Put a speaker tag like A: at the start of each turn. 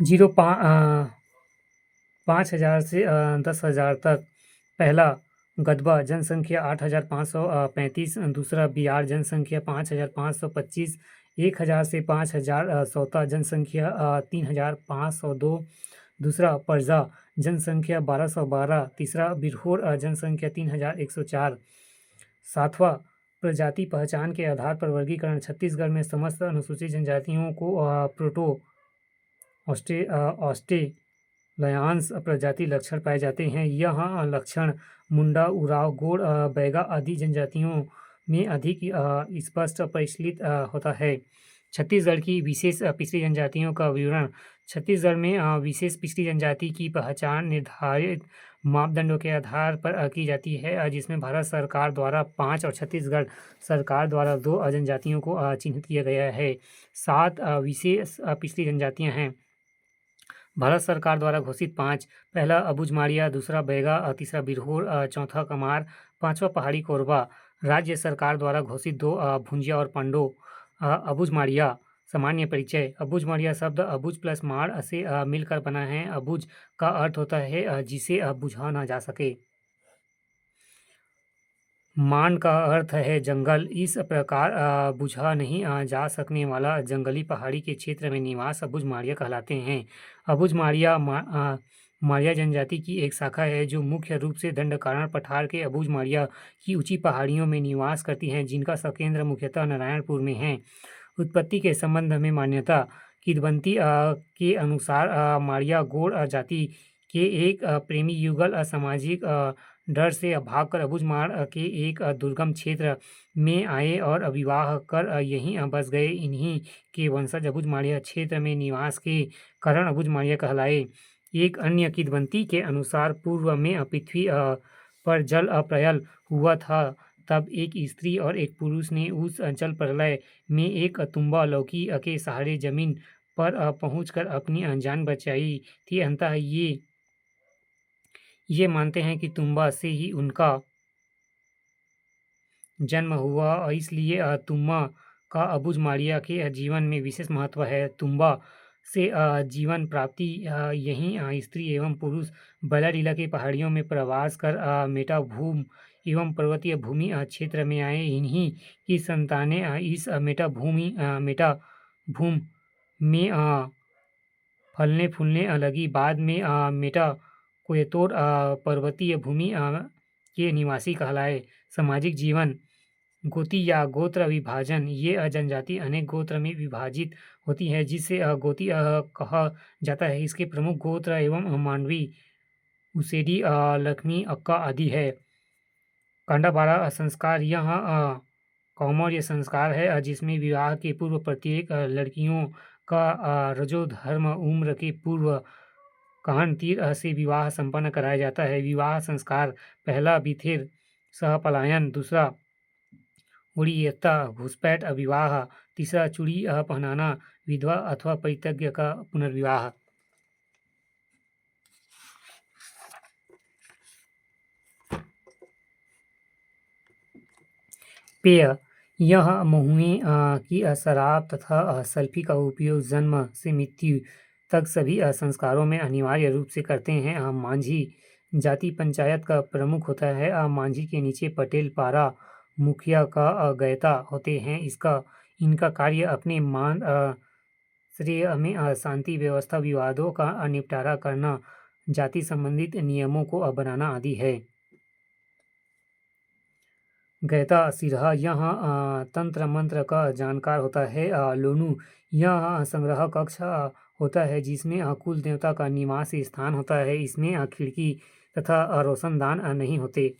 A: Zero 5,000 से 10,000 तक। पहला गदबा जनसंख्या 8,535, दूसरा बिहार जनसंख्या 5,525, 1,000 से 5,000 सौता जनसंख्या 3,502, दूसरा परजा जनसंख्या 1,212, तीसरा बिरहोर जनसंख्या 3,104। सातवां प्रजाति पहचान के आधार पर वर्गीकरण। छत्तीसगढ़ में समस्त अनुसूचित जनजातियों को प्रोटो ऑस्ट्रेलियान्स प्रजाति लक्षण पाए जाते हैं। यह लक्षण मुंडा, उराव, गोंड, बैगा आदि जनजातियों में अधिक स्पष्ट परिलक्षित होता है। छत्तीसगढ़ की विशेष पिछड़ी जनजातियों का विवरण। छत्तीसगढ़ में विशेष पिछड़ी जनजाति की पहचान निर्धारित मापदंडों के आधार पर की जाती है, जिसमें भारत सरकार द्वारा 5 और छत्तीसगढ़ सरकार द्वारा 2 जनजातियों को चिन्हित किया गया है। 7 विशेष पिछड़ी जनजातियां हैं। भारत सरकार द्वारा घोषित 5। पहला अबुझमाड़िया, दूसरा बैगा, तीसरा बिरहोर, चौथा कमार, पांचवा पहाड़ी कोरबा। राज्य सरकार द्वारा घोषित 2 भुंजिया और पांडो। अबुझमाड़िया। सामान्य परिचय। अबुझमाड़िया शब्द अबुझ प्लस माड़ से मिलकर बना है। अबुझ का अर्थ होता है जिसे बुझा ना जा सके। मांड का अर्थ है जंगल। इस प्रकार बुझा नहीं जा सकने वाला जंगली पहाड़ी के क्षेत्र में निवास अबुझमाड़िया कहलाते हैं। अबुझमाड़िया माड़िया जनजाति की एक शाखा है जो मुख्य रूप से दंडकारण्य पठार के अबुझमाड़िया की ऊंची पहाड़ियों में निवास करती हैं, जिनका सकेंद्र मुख्यतः नारायणपुर में है। उत्पत्ति के संबंध में मान्यता। किंवदंती के अनुसार माड़िया गोंड जाति के एक प्रेमी युगल असामाजिक डर से भागकर अबुझमाड़ के एक दुर्गम क्षेत्र में आए और विवाह कर यहीं बस गए। इन्हीं के वंशज अबुझमाड़िया क्षेत्र में निवास के कारण अबुझमाड़िया कहलाए। एक अन्य किंवदंती के अनुसार पूर्व में पृथ्वी पर जल प्रलय हुआ था। तब एक स्त्री और एक पुरुष ने उस जल प्रलय में एक तुंबा लौकी के सहारे जमीन पर पहुंचकर अपनी जान बचाई थी। अंततः ये मानते हैं कि तुंबा से ही उनका जन्म हुआ, इसलिए तुंबा का अबुझमाड़िया के जीवन में विशेष महत्व है। तुंबा से जीवन प्राप्ति यहीं स्त्री एवं पुरुष बैलाडीला के पहाड़ियों में प्रवास कर मेटाभूम एवं पर्वतीय भूमि क्षेत्र में आए। इन्हीं की संतानें इस मेटाभूम में फलने फूलने लगी। बाद में मेटा कोयतोर पर्वतीय भूमि के निवासी कहलाए। सामाजिक जीवन। गोती या गोत्र विभाजन। ये जनजाति अनेक गोत्र में विभाजित होती है, जिसे गोती कहा जाता है। इसके प्रमुख गोत्र एवं मांडवी, उसेडी, लक्ष्मी, अक्का आदि है। कांडाबाड़ा संस्कार। यह कौमार्य संस्कार है जिसमें विवाह के पूर्व प्रत्येक लड़कियों का रजोधर्म उम्र के पूर्व कहन तीर से विवाह संपन्न कराया जाता है। विवाह संस्कार। पहला बिथेर सह पलायन, दूसरा उड़ियत्ता घुसपैठ विवाह, तीसरा चूड़ी पहनाना, विधवा अथवा परित्यज्य का पुनर्विवाह। पेय। यह महुए की शराब तथा सल्फी का उपयोग जन्म से मृत्यु तक सभी संस्कारों में अनिवार्य रूप से करते हैं। मांझी जाति पंचायत का प्रमुख होता है। मांझी के नीचे पटेल, पारा, मुखिया का गयता होते हैं। इनका कार्य अपने मान श्रेय में शांति व्यवस्था, विवादों का निपटारा करना, जाति संबंधित नियमों को बनाना आदि है। गयता सिरहा। यह तंत्र मंत्र का जानकार होता है। लोनू। यह संग्रह कक्ष होता है जिसमें कुल देवता का निवास स्थान होता है। इसमें खिड़की तथा रोशनदान नहीं होते।